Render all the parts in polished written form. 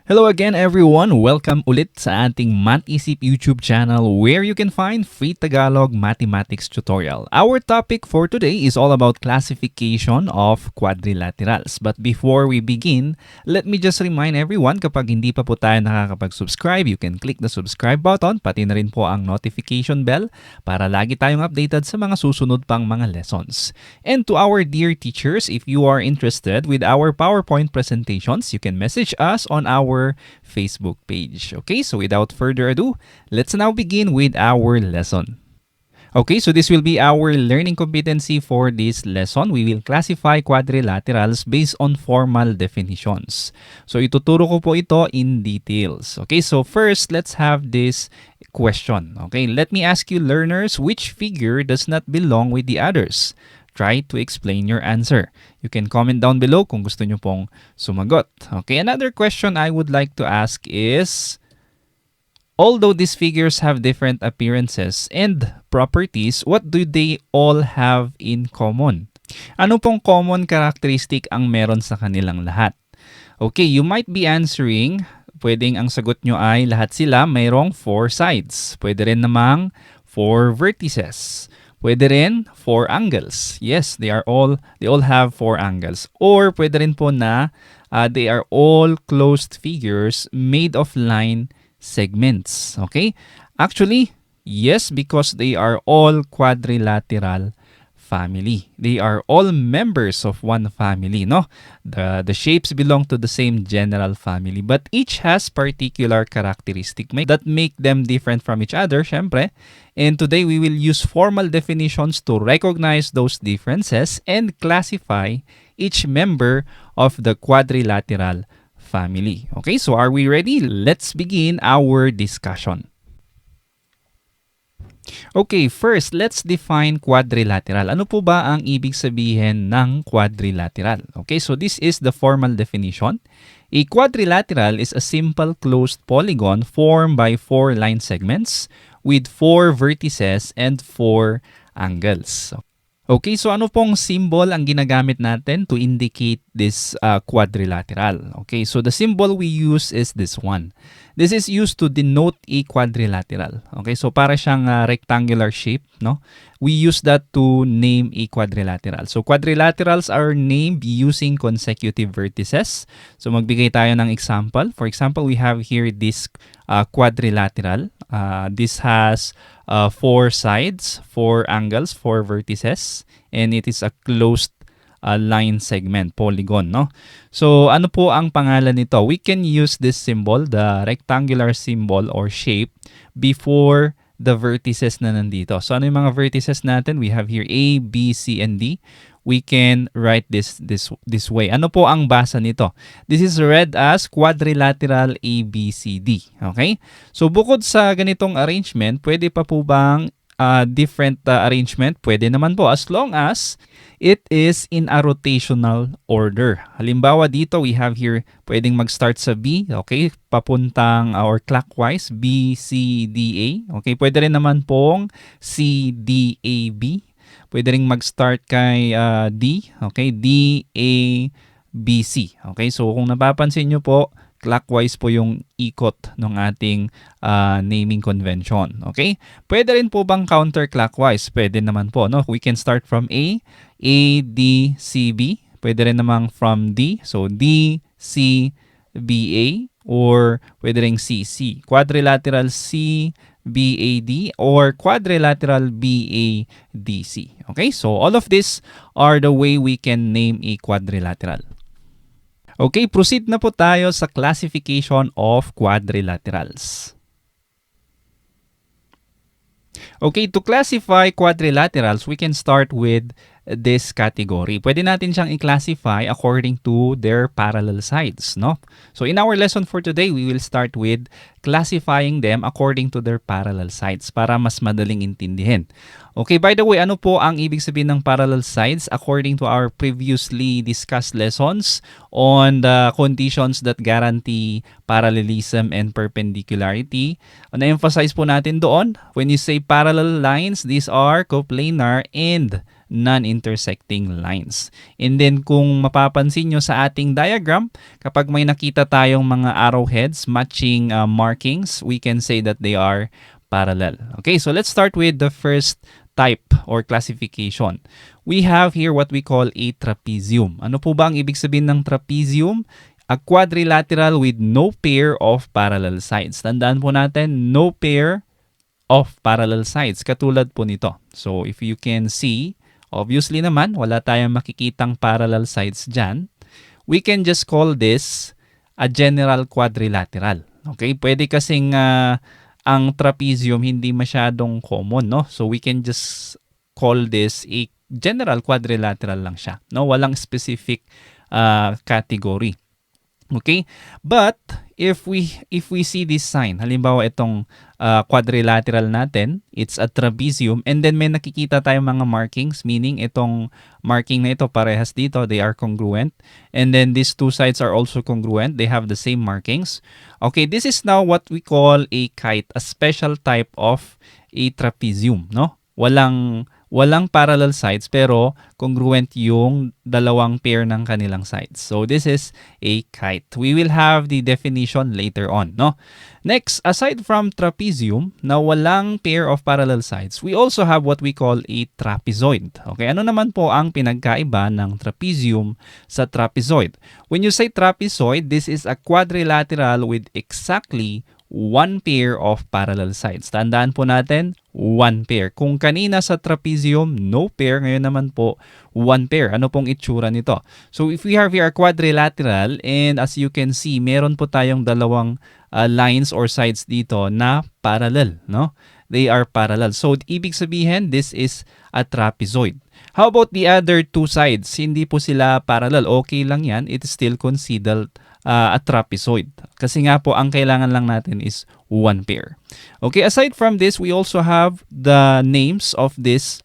Hello again everyone! Welcome ulit sa ating Math-Isip YouTube channel where you can find free Tagalog mathematics tutorial. Our topic for today is all about classification of quadrilaterals. But before we begin, let me just remind everyone kapag hindi pa po tayo nakakapag-subscribe, you can click the subscribe button, pati na rin po ang notification bell para lagi tayong updated sa mga susunod pang mga lessons. And to our dear teachers, if you are interested with our PowerPoint presentations, you can message us on our Facebook page. Okay, so without further ado, let's now begin with our lesson. Okay, so this will be our learning competency for this lesson. We will classify quadrilaterals based on formal definitions. So ituturo ko po ito in details. Okay, so first, let's have this question. Okay, let me ask you learners, which figure does not belong with the others? Try to explain your answer. You can comment down below kung gusto nyo pong sumagot. Okay, another question I would like to ask is, although these figures have different appearances and properties, what do they all have in common? Ano pong common characteristic ang meron sa kanilang lahat? Okay, you might be answering, pwedeng ang sagot nyo ay lahat sila mayroong 4 sides. Pwede rin namang 4 vertices. Pwede rin 4 angles. Yes, they all have 4 angles. Or pwede rin po na they are all closed figures made of line segments. Okay? Actually, yes, because they are all quadrilateral family. They are all members of one family, no? The shapes belong to the same general family, but each has particular characteristic that make them different from each other, syempre. And today we will use formal definitions to recognize those differences and classify each member of the quadrilateral family. Okay, so are we ready? Let's begin our discussion. Okay, first, let's define quadrilateral. Ano po ba ang ibig sabihin ng quadrilateral? Okay, so this is the formal definition. A quadrilateral is a simple closed polygon formed by 4 line segments with 4 vertices and 4 angles. Okay, so ano pong symbol ang ginagamit natin to indicate this quadrilateral? Okay, so the symbol we use is this one. This is used to denote a quadrilateral. Okay, so para siyang rectangular shape, no? We use that to name a quadrilateral. So quadrilaterals are named using consecutive vertices. So magbigay tayo ng example. For example, we have here this quadrilateral. This has 4 sides, 4 angles, 4 vertices, and it is a closed line segment, polygon, no? So, ano po ang pangalan nito? We can use this symbol, the rectangular symbol or shape, before the vertices na nandito. So, ano yung mga vertices natin? We have here A, B, C, and D. We can write this way. Ano po ang basa nito? This is read as quadrilateral ABCD. Okay? So, bukod sa ganitong arrangement, pwede pa po bang different arrangement? Pwede naman po as long as it is in a rotational order. Halimbawa dito, we have here, pwedeng mag-start sa B, okay, papuntang or clockwise, B, C, D, A. Okay, pwede rin naman pong C, D, A, B. Pwede rin mag-start kay D, okay, D, A, B, C. Okay, so kung napapansin nyo po, clockwise po yung ikot ng ating naming convention. Okay? Pwede rin po bang counterclockwise? Pwede naman po, no? We can start from A, D, C, B. Pwede rin namang from D. So, D, C, B, A. Or pwede rin C, C. Quadrilateral C, B, A, D. Or quadrilateral B, A, D, C. Okay? So, all of these are the way we can name a quadrilateral. Okay, proceed na po tayo sa classification of quadrilaterals. Okay, to classify quadrilaterals, we can start with this category. Pwede natin siyang i-classify according to their parallel sides, no? So in our lesson for today, we will start with classifying them according to their parallel sides para mas madaling intindihin. Okay, by the way, ano po ang ibig sabihin ng parallel sides according to our previously discussed lessons on the conditions that guarantee parallelism and perpendicularity? Na-emphasize po natin doon, when you say parallel lines, these are coplanar and non-intersecting lines. And then kung mapapansin nyo sa ating diagram, kapag may nakita tayong mga arrowheads matching markings, we can say that they are parallel. Okay, so let's start with the first type or classification. We have here what we call a trapezium. Ano po ba ang ibig sabihin ng trapezium? A quadrilateral with no pair of parallel sides. Tandaan po natin, no pair of parallel sides. Katulad po nito. So if you can see, obviously naman, wala tayong makikitang parallel sides dyan. We can just call this a general quadrilateral. Okay, pwede kasing ang trapezium hindi masyadong common, no? So we can just call this a general quadrilateral lang siya, no? Walang specific category. Okay? But if we see this sign, halimbawa itong quadrilateral natin, it's a trapezium, and then may nakikita tayong mga markings, meaning itong marking na ito parehas dito, they are congruent, and then these two sides are also congruent, they have the same markings. Okay, this is now what we call a kite, a special type of a trapezium, no? Walang parallel sides pero congruent yung dalawang pair ng kanilang sides. So this is a kite. We will have the definition later on, no? Next, aside from trapezium na walang pair of parallel sides, we also have what we call a trapezoid. Okay, ano naman po ang pinagkaiba ng trapezium sa trapezoid? When you say trapezoid, this is a quadrilateral with exactly one pair of parallel sides. Tandaan po natin, one pair. Kung kanina sa trapezium, no pair. Ngayon naman po, one pair. Ano pong itsura nito? So if we have here a quadrilateral, and as you can see, meron po tayong dalawang lines or sides dito na parallel, no? They are parallel. So ibig sabihin, this is a trapezoid. How about the other two sides? Hindi po sila parallel. Okay lang yan. It is still considered a trapezoid. Kasi nga po, ang kailangan lang natin is one pair. Okay, aside from this, we also have the names of these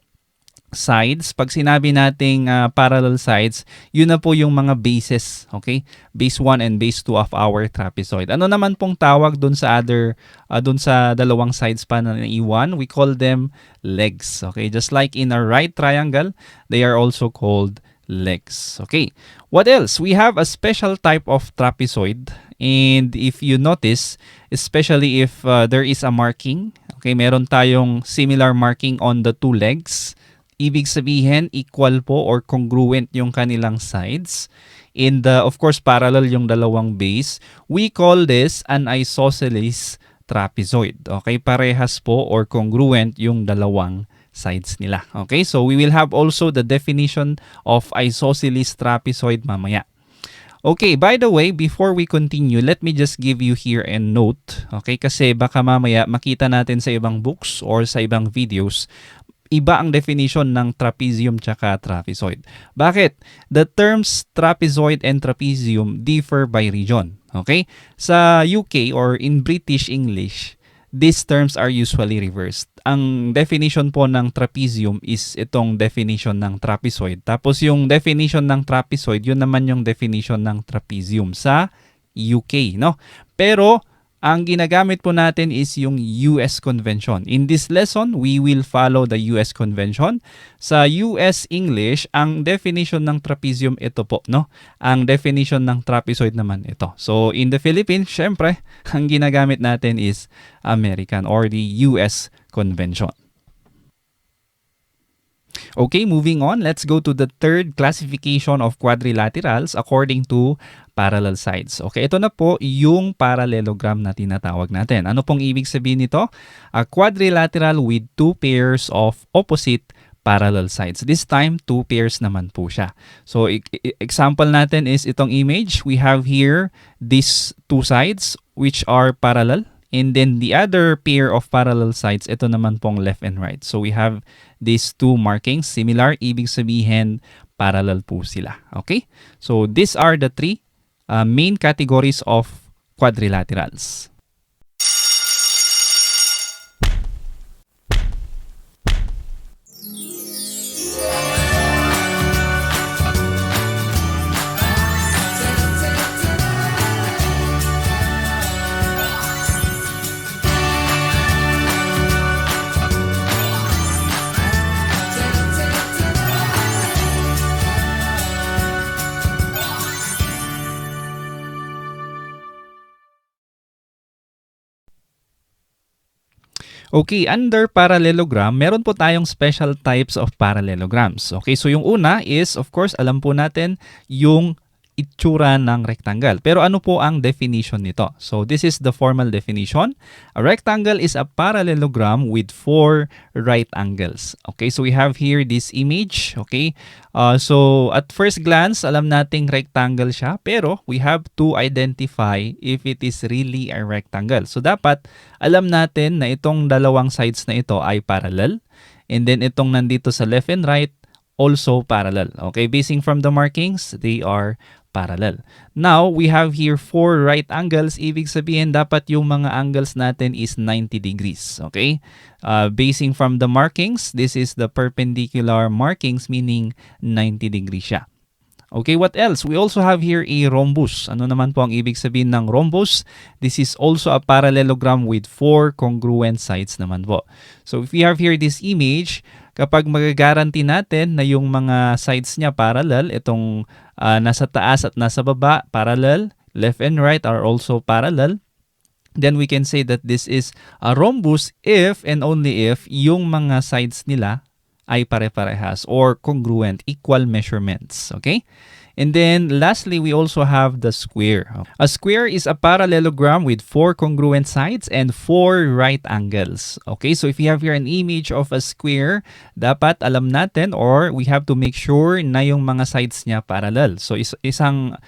sides. Pag sinabi nating parallel sides, yun na po yung mga bases. Okay? Base 1 and base 2 of our trapezoid. Ano naman pong tawag dun sa dun sa dalawang sides pa na naiwan? We call them legs. Okay? Just like in a right triangle, they are also called legs. Okay. What else? We have a special type of trapezoid, and if you notice, especially if there is a marking, okay, meron tayong similar marking on the two legs, ibig sabihin equal po or congruent yung kanilang sides, and of course parallel yung dalawang base, we call this an isosceles trapezoid. Okay, parehas po or congruent yung dalawang sides nila. Okay, so we will have also the definition of isosceles trapezoid mamaya. Okay, by the way, before we continue, let me just give you here a note. Okay, kasi baka mamaya makita natin sa ibang books or sa ibang videos, iba ang definition ng trapezium tsaka trapezoid. Bakit? The terms trapezoid and trapezium differ by region. Okay? Sa UK or in British English, these terms are usually reversed. Ang definition po ng trapezium is itong definition ng trapezoid. Tapos yung definition ng trapezoid, yun naman yung definition ng trapezium sa UK, no? Pero ang ginagamit po natin is yung US Convention. In this lesson, we will follow the US Convention. Sa US English, ang definition ng trapezium ito po, no? Ang definition ng trapezoid naman ito. So, in the Philippines, syempre, ang ginagamit natin is American or the US Convention. Okay, moving on. Let's go to the third classification of quadrilaterals according to parallel sides. Okay, ito na po yung parallelogram na tinatawag natin. Ano pong ibig sabihin nito? A quadrilateral with two pairs of opposite parallel sides. This time, two pairs naman po siya. So, example natin is itong image. We have here these two sides which are parallel. And then the other pair of parallel sides, ito naman pong left and right. So we have these two markings, similar, ibig sabihin parallel po sila. Okay? So these are the three main categories of quadrilaterals. Okay, under parallelogram, meron po tayong special types of parallelograms. Okay, so yung una is, of course, alam po natin yung itsura ng rectangle. Pero ano po ang definition nito? So this is the formal definition. A rectangle is a parallelogram with 4 right angles. Okay, so we have here this image. Okay, so at first glance, alam nating rectangle siya, pero we have to identify if it is really a rectangle. So dapat alam natin na itong dalawang sides na ito ay parallel. And then itong nandito sa left and right, also parallel. Okay, basing from the markings, they are parallel. Now, we have here 4 right angles. Ibig sabihin, dapat yung mga angles natin is 90 degrees. Okay? Basing from the markings, this is the perpendicular markings, meaning 90 degrees siya. Okay, what else? We also have here a rhombus. Ano naman po ang ibig sabihin ng rhombus? This is also a parallelogram with 4 congruent sides naman po. So, if we have here this image, kapag magagaranti natin na yung mga sides niya parallel, itong nasa taas at nasa baba, parallel, left and right are also parallel, then we can say that this is a rhombus if and only if yung mga sides nila ay pare-parehas or congruent, equal measurements. Okay? And then, lastly, we also have the square. A square is a parallelogram with 4 congruent sides and 4 right angles. Okay, so if you have here an image of a square, dapat alam natin or we have to make sure na yung mga sides niya parallel. So, isang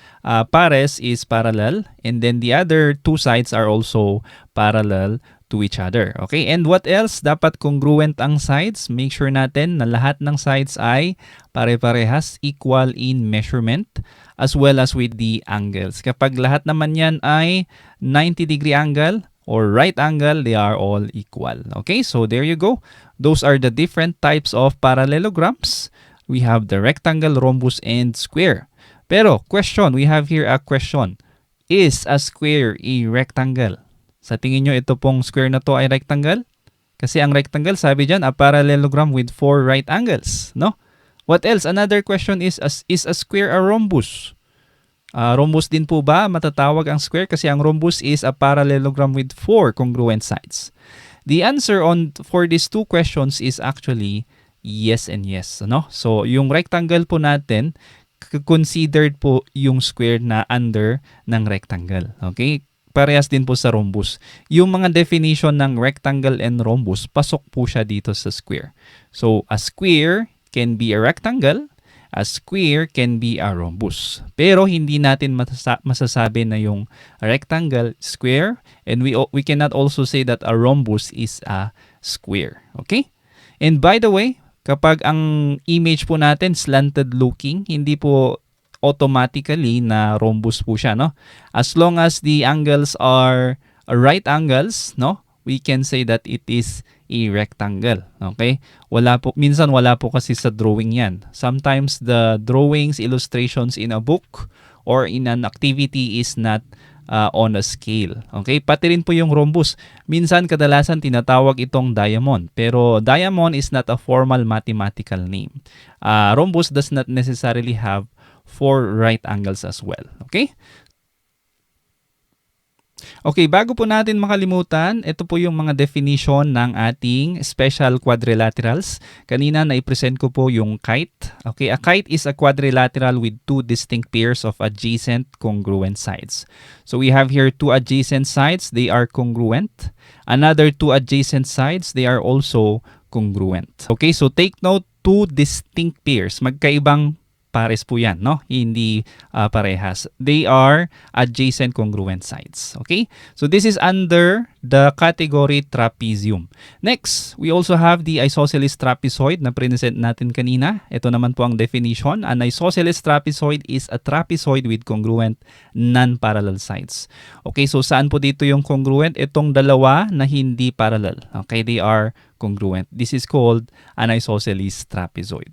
pares is parallel and then the other 2 sides are also parallel to each other. Okay, and what else? Dapat congruent ang sides. Make sure natin na lahat ng sides ay pare-parehas, equal in measurement, as well as with the angles. Kapag lahat naman yan ay 90 degree angle or right angle, they are all equal. Okay, so there you go. Those are the different types of parallelograms. We have the rectangle, rhombus, and square. Pero, question, we have here a question. Is a square a rectangle? Sa tingin nyo, ito pong square na to ay rectangle? Kasi ang rectangle, sabi dyan, a parallelogram with 4 right angles. No? What else? Another question is a square a rhombus? Rhombus din po ba matatawag ang square? Kasi ang rhombus is a parallelogram with 4 congruent sides. The answer for these 2 questions is actually yes and yes. No? So, yung rectangle po natin, considered po yung square na under ng rectangle. Okay? Parehas din po sa rhombus. Yung mga definition ng rectangle and rhombus, pasok po siya dito sa square. So, a square can be a rectangle, a square can be a rhombus. Pero hindi natin masasabi na yung rectangle square, and we cannot also say that a rhombus is a square. Okay? And by the way, kapag ang image po natin slanted looking, hindi po automatically na rhombus po siya, no? As long as the angles are right angles, no? We can say that it is a rectangle, okay? Minsan wala po kasi sa drawing yan. Sometimes the drawings, illustrations in a book or in an activity is not on a scale, okay? Pati rin po yung rhombus. Minsan kadalasan tinatawag itong diamond, pero diamond is not a formal mathematical name. Rhombus does not necessarily have 4 right angles as well. Okay? Okay, bago po natin makalimutan, ito po yung mga definition ng ating special quadrilaterals. Kanina na-present ko po yung kite. Okay, a kite is a quadrilateral with 2 distinct pairs of adjacent congruent sides. So we have here 2 adjacent sides, they are congruent. Another 2 adjacent sides, they are also congruent. Okay, so take note, 2 distinct pairs. Magkaibang pares po yan, no? Hindi parehas. They are adjacent congruent sides. Okay? So this is under the category trapezium. Next, we also have the isosceles trapezoid na present natin kanina. Ito naman po ang definition. An isosceles trapezoid is a trapezoid with congruent non-parallel sides. Okay, so saan po dito yung congruent? Itong dalawa na hindi parallel. Okay, they are congruent. This is called an isosceles trapezoid.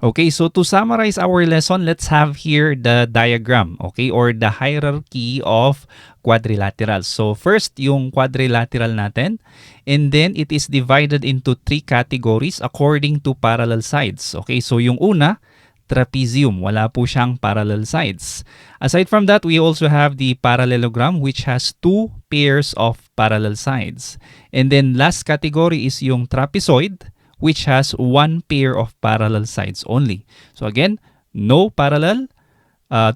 Okay, so to summarize our lesson, let's have here the diagram, okay, or the hierarchy of quadrilaterals. So first, yung quadrilateral natin, and then it is divided into 3 categories according to parallel sides. Okay, so yung una, trapezium, wala po siyang parallel sides. Aside from that, we also have the parallelogram which has 2 pairs of parallel sides. And then last category is yung trapezoid, which has one pair of parallel sides only. So again, no parallel,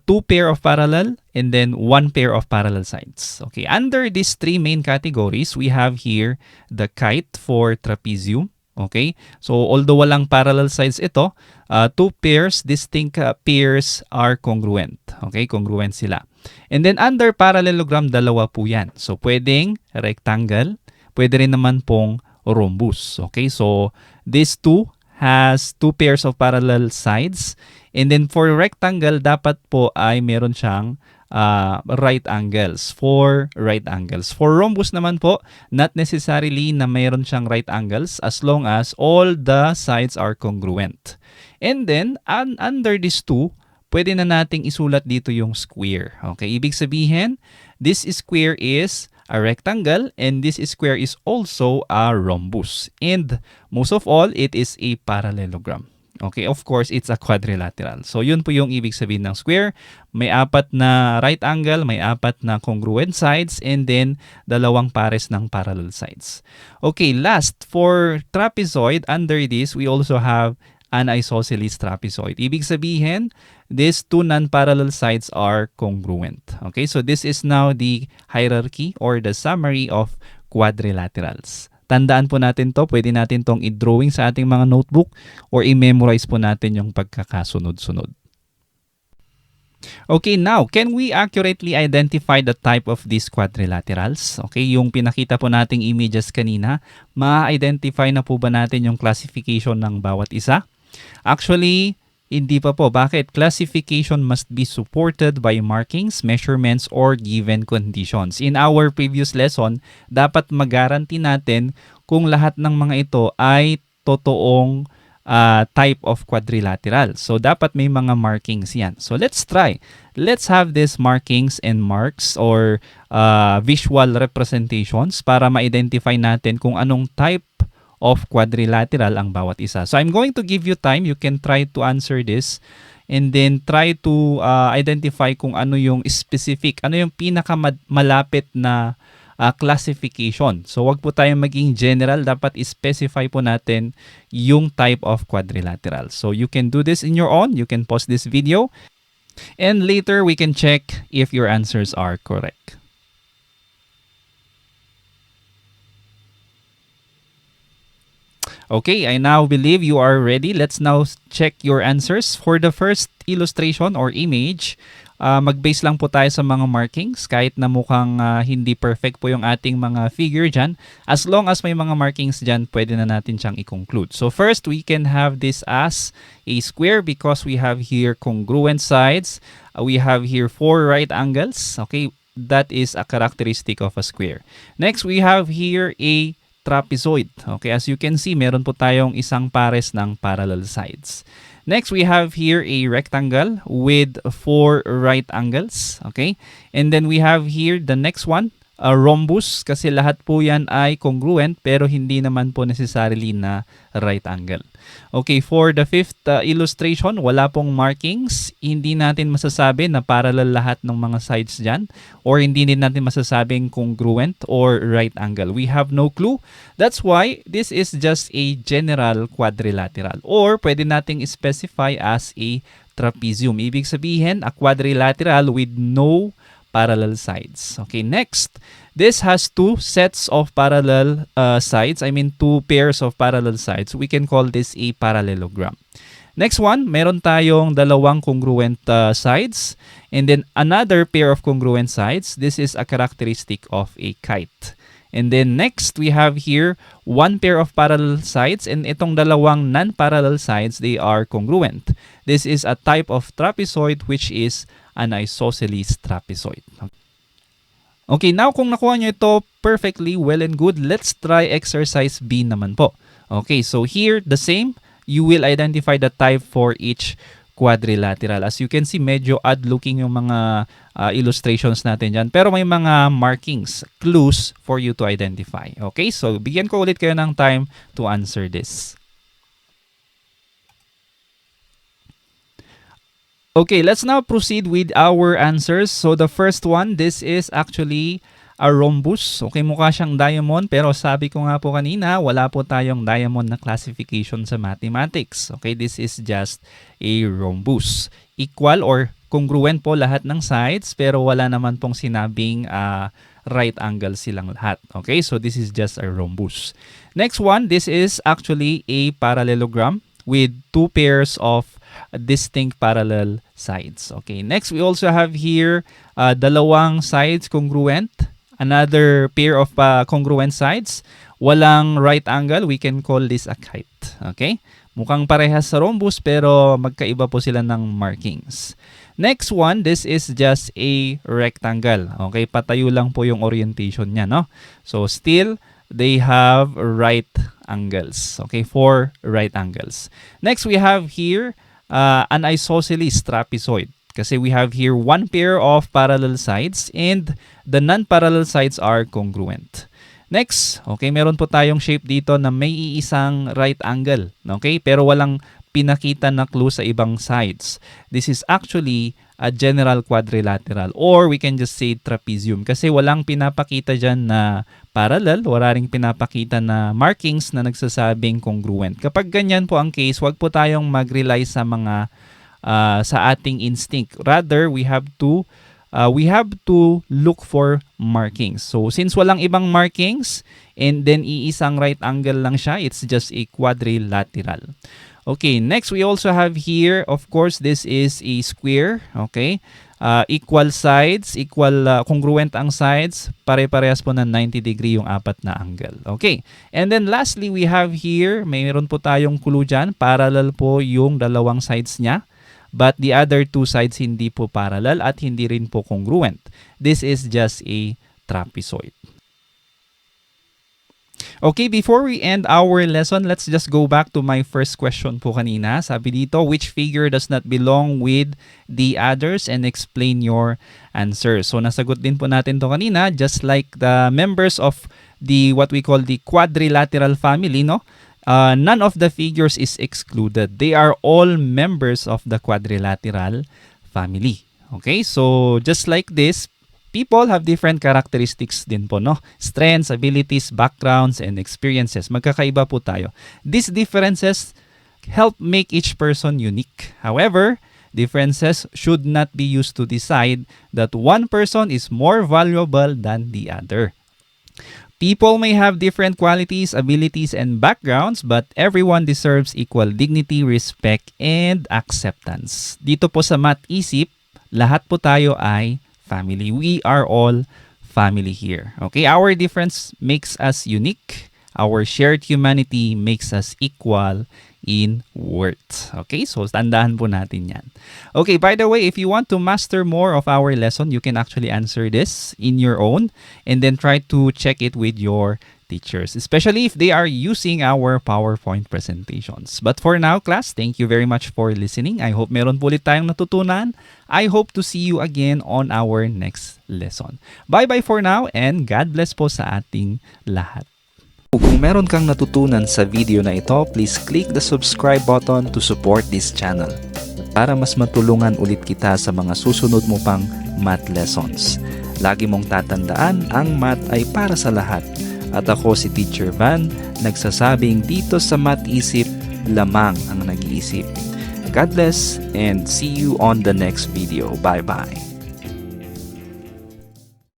two pair of parallel, and then one pair of parallel sides. Okay, under these three main categories, we have here the kite for trapezium. Okay, so although walang parallel sides ito, two pairs, distinct pairs are congruent. Okay, congruent sila. And then under parallelogram, dalawa po yan. So pwedeng rectangle, pwede rin naman pong rhombus. Okay, so these two has two pairs of parallel sides. And then for rectangle, dapat po ay meron siyang right angles. For right angles. For rhombus naman po, not necessarily na mayroon siyang right angles as long as all the sides are congruent. And then, under these two, pwede na nating isulat dito yung square. Okay, ibig sabihin, this square is a rectangle and this square is also a rhombus. And most of all, it is a parallelogram. Okay, of course, it's a quadrilateral. So, yun po yung ibig sabihin ng square. May apat na right angle, may apat na congruent sides, and then dalawang pares ng parallel sides. Okay, last, for trapezoid, under this, we also have an isosceles trapezoid. Ibig sabihin, these two non-parallel sides are congruent. Okay, so this is now the hierarchy or the summary of quadrilaterals. Tandaan po natin to, pwede natin tong i-drawing sa ating mga notebook or i-memorize po natin yung pagkakasunod-sunod. Okay, now, can we accurately identify the type of these quadrilaterals? Okay, yung pinakita po nating images kanina, ma-identify na po ba natin yung classification ng bawat isa? Actually, hindi pa po. Bakit? Classification must be supported by markings, measurements, or given conditions. In our previous lesson, dapat mag-guarantee natin kung lahat ng mga ito ay totoong type of quadrilateral. So, dapat may mga markings yan. So, let's try. Let's have these markings and marks or visual representations para ma-identify natin kung anong type of quadrilateral ang bawat isa. So I'm going to give you time. You can try to answer this and then try to identify kung ano yung specific, ano yung pinakamalapit na classification. So wag po tayong maging general. Dapat specify po natin yung type of quadrilateral. So you can do this in your own. You can pause this video and later we can check if your answers are correct. Okay, I now believe you are ready. Let's now check your answers. For the first illustration or image, mag-base lang po tayo sa mga markings. Kahit na mukhang hindi perfect po yung ating mga figure dyan, as long as may mga markings dyan, pwede na natin siyang i-conclude. So first, we can have this as a square because we have here congruent sides. We have here 4 right angles. Okay, that is a characteristic of a square. Next, we have here a trapezoid. Okay, as you can see, meron po tayong isang pares ng parallel sides. Next, we have here a rectangle with 4 right angles. Okay, and then we have here the next one, a rhombus, kasi lahat po yan ay congruent pero hindi naman po necessarily na right angle. Okay, for the fifth illustration, wala pong markings. Hindi natin masasabi na parallel lahat ng mga sides dyan or hindi din natin masasabing congruent or right angle. We have no clue. That's why this is just a general quadrilateral or pwede nating specify as a trapezium. Ibig sabihin, a quadrilateral with no parallel sides. Okay, next, this has 2 sets of parallel sides. I mean, 2 pairs of parallel sides. We can call this a parallelogram. Next one, meron tayong dalawang congruent sides and then another pair of congruent sides. This is a characteristic of a kite. And then next, we have here 1 pair of parallel sides and itong dalawang non-parallel sides, they are congruent. This is a type of trapezoid which is an isosceles trapezoid. Okay, now kung nakuha nyo ito perfectly, well and good, let's try exercise B naman po. Okay, so here, the same, you will identify the type for each quadrilateral. As you can see, medyo odd-looking yung mga illustrations natin dyan. Pero may mga markings, clues for you to identify. Okay, so bigyan ko ulit kayo ng time to answer this. Okay, let's now proceed with our answers. So the first one, this is actually a rhombus. Okay, mukha siyang diamond pero sabi ko nga po kanina, wala po tayong diamond na classification sa mathematics. Okay, this is just a rhombus. Equal or congruent po lahat ng sides pero wala naman pong sinabing right angle silang lahat. Okay, so this is just a rhombus. Next one, this is actually a parallelogram with two pairs of distinct parallel sides. Okay, next we also have here dalawang sides congruent, another pair of congruent sides, walang right angle, we can call this a kite. Okay, mukhang parehas sa rhombus pero magkaiba po sila ng markings. Next one, this is just a rectangle. Okay, patayo lang po yung orientation niya, no? So still they have right angles. Okay, 4 right angles. Next we have here an isosceles trapezoid. Kasi we have here one pair of parallel sides and the non-parallel sides are congruent. Next, okay, meron po tayong shape dito na may iisang right angle. Okay, pero walang pinakita na clue sa ibang sides. This is actually a general quadrilateral or we can just say trapezium kasi walang pinapakita dyan na parallel, wala ring pinapakita na markings na nagsasabing congruent. Kapag ganyan po ang case, wag po tayong mag-rely sa mga sa ating instinct. Rather, we have to look for markings. So since walang ibang markings and then iisang right angle lang siya, it's just a quadrilateral. Okay, next we also have here, of course, this is a square. Okay, equal sides, congruent ang sides, pare-parehas po ng 90 degree yung apat na angle. Okay, and then lastly, we have here, mayroon po tayong clue dyan, parallel po yung dalawang sides niya, but the other two sides hindi po parallel at hindi rin po congruent. This is just a trapezoid. Okay, before we end our lesson, let's just go back to my first question po kanina. Sabi dito, which figure does not belong with the others and explain your answer. So nasagot din po natin to kanina, just like the members of the what we call the quadrilateral family, no? None of the figures is excluded. They are all members of the quadrilateral family. Okay, so just like this, people have different characteristics din po, no? Strengths, abilities, backgrounds, and experiences. Magkakaiba po tayo. These differences help make each person unique. However, differences should not be used to decide that one person is more valuable than the other. People may have different qualities, abilities, and backgrounds, but everyone deserves equal dignity, respect, and acceptance. Dito po sa Math-Isip, lahat po tayo ay family. We are all family here. Okay, our difference makes us unique. Our shared humanity makes us equal in worth. Okay, so tandaan po natin yan. Okay, by the way, if you want to master more of our lesson, you can actually answer this in your own and then try to check it with your teachers, especially if they are using our PowerPoint presentations. But for now, class, thank you very much for listening. I hope meron po ulit tayong natutunan. I hope to see you again on our next lesson. Bye-bye for now and God bless po sa ating lahat. Kung meron kang natutunan sa video na ito, please click the subscribe button to support this channel para mas matulungan ulit kita sa mga susunod mo pang math lessons. Lagi mong tatandaan, ang math ay para sa lahat. At ako si Teacher Van, nagsasabing dito sa Math-Isip, lamang ang nag-iisip. God bless and see you on the next video. Bye-bye.